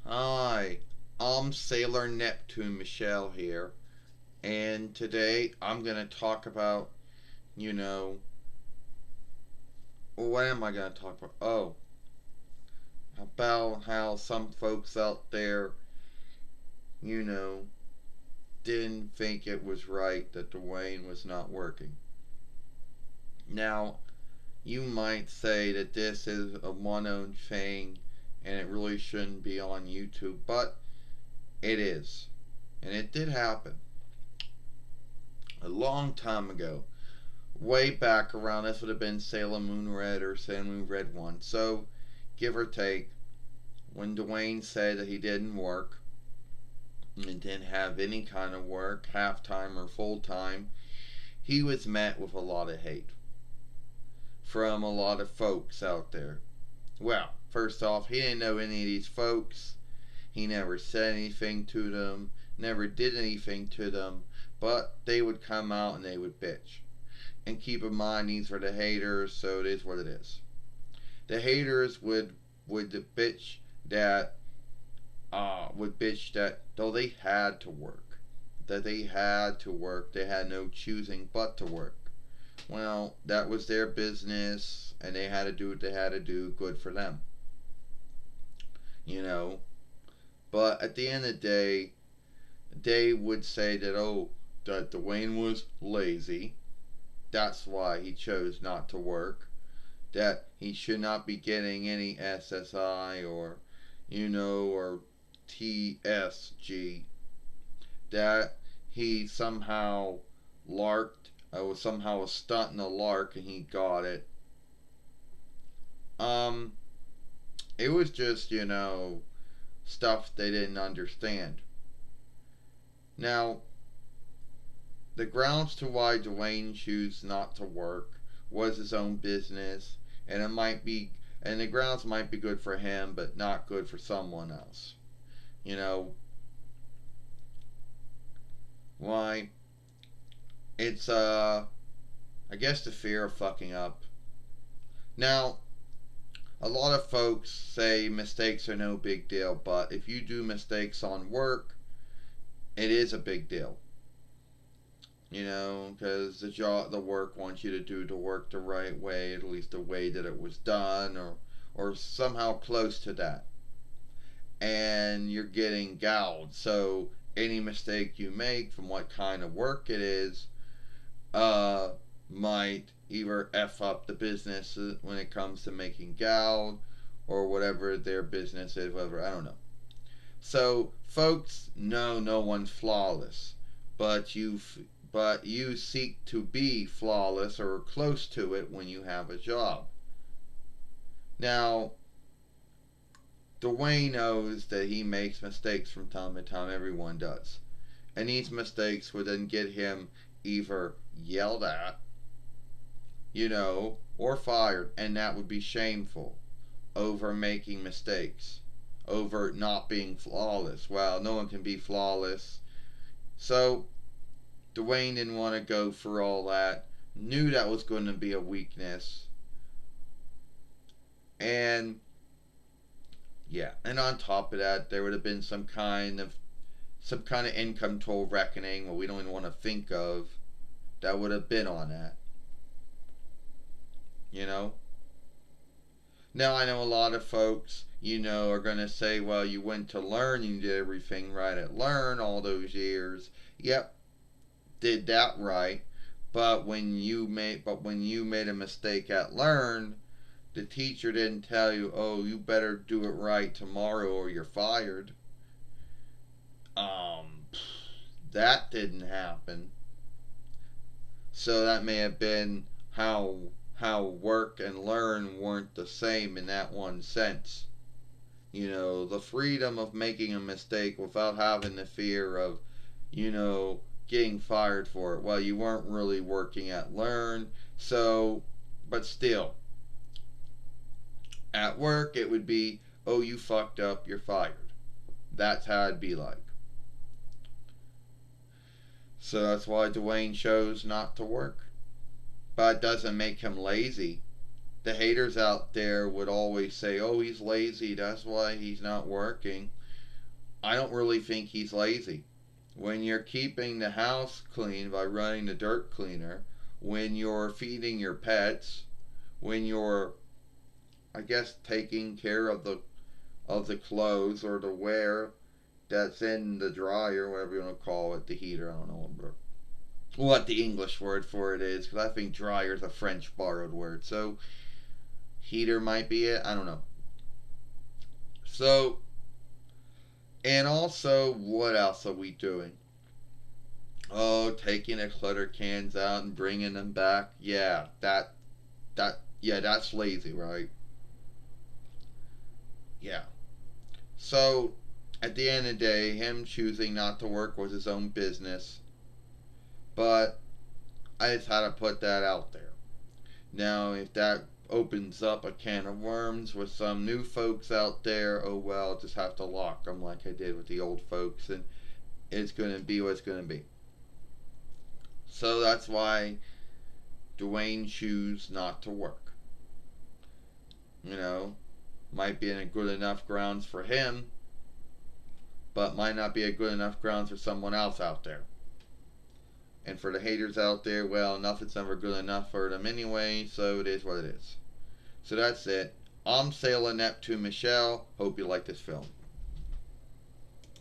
Hi, I'm Sailor Neptune Michelle here, and today I'm gonna talk about, you know, what am I gonna talk about? Oh, about how some folks out there, you know, didn't think it was right that Duane was not working. Now, you might say that this is a one own thing and it really shouldn't be on YouTube, but it is. And it did happen a long time ago. Way back around, this would have been Sailor Moon Red or Sailor Moon Red 1. So, give or take, when Duane said that he didn't work and didn't have any kind of work, half time or full time, he was met with a lot of hate from a lot of folks out there. Well, first off, he didn't know any of these folks. He never said anything to them, never did anything to them, but they would come out and they would bitch. And keep in mind, these were the haters, so it is what it is. The haters would that would bitch that though they had to work, they had no choosing but to work. Well, that was their business, and they had to do what they had to do. Good for them, you know. But at the end of the day, they would say that that Dwayne was lazy. That's why he chose not to work. That he should not be getting any SSI or TSG. That he somehow larked, was somehow a stunt in a lark and he got it. Um, it was just, stuff they didn't understand. Now, the grounds to why Duane chose not to work was his own business, and the grounds might be good for him, but not good for someone else. You know why? It's I guess the fear of fucking up. Now, a lot of folks say mistakes are no big deal, but if you do mistakes on work, it is a big deal. Because the work wants you to do the work the right way, at least the way that it was done, or somehow close to that. And you're getting gouged. So any mistake you make from what kind of work it is, uh, might either f up the business when it comes to making gouge, or whatever their business is, whatever, I don't know. So, folks, no one's flawless, but you seek to be flawless or close to it when you have a job. Now, Dwayne knows that he makes mistakes from time to time. Everyone does, and these mistakes would then get him either yelled at, or fired, and that would be shameful over making mistakes, over not being flawless. Well, no one can be flawless. So Dwayne didn't want to go for all that. Knew that was going to be a weakness. And yeah, and on top of that, there would have been some kind of income toll reckoning, what we don't even want to think of, that would have been on that. You know? Now I know a lot of folks, are gonna say, well, you went to Learn, you did everything right at Learn all those years. Yep, did that right. But when you made a mistake at Learn, the teacher didn't tell you, oh, you better do it right tomorrow or you're fired. Um, that didn't happen. So that may have been how work and learn weren't the same in that one sense. The freedom of making a mistake without having the fear of, getting fired for it. Well, you weren't really working at Learn, so, but still, at work it would be, oh, you fucked up, you're fired. That's how it'd be like. So that's why Dwayne chose not to work. But it doesn't make him lazy. the haters out there would always say, oh, he's lazy, that's why he's not working. I don't really think he's lazy. When you're keeping the house clean by running the dirt cleaner, when you're feeding your pets, when you're, I guess, taking care of the clothes or the wear that's in the dryer, whatever you want to call it, the heater, I don't know what the English word for it is, because I think dryer is a French borrowed word. So heater might be it, I don't know. So, and also, what else are we doing? Oh, taking the clutter cans out and bringing them back. Yeah, yeah, that's lazy, right? Yeah. So, at the end of the day, him choosing not to work was his own business. But I just had to put that out there. Now, if that opens up a can of worms with some new folks out there, oh well, just have to lock them like I did with the old folks, and it's going to be what it's going to be. So that's why Duane chose not to work. You know, might be in a good enough grounds for him, but might not be a good enough grounds for someone else out there. And for the haters out there, well, nothing's ever good enough for them anyway, so it is what it is. So that's it. I'm Sailor Neptune Michelle. Hope you like this film.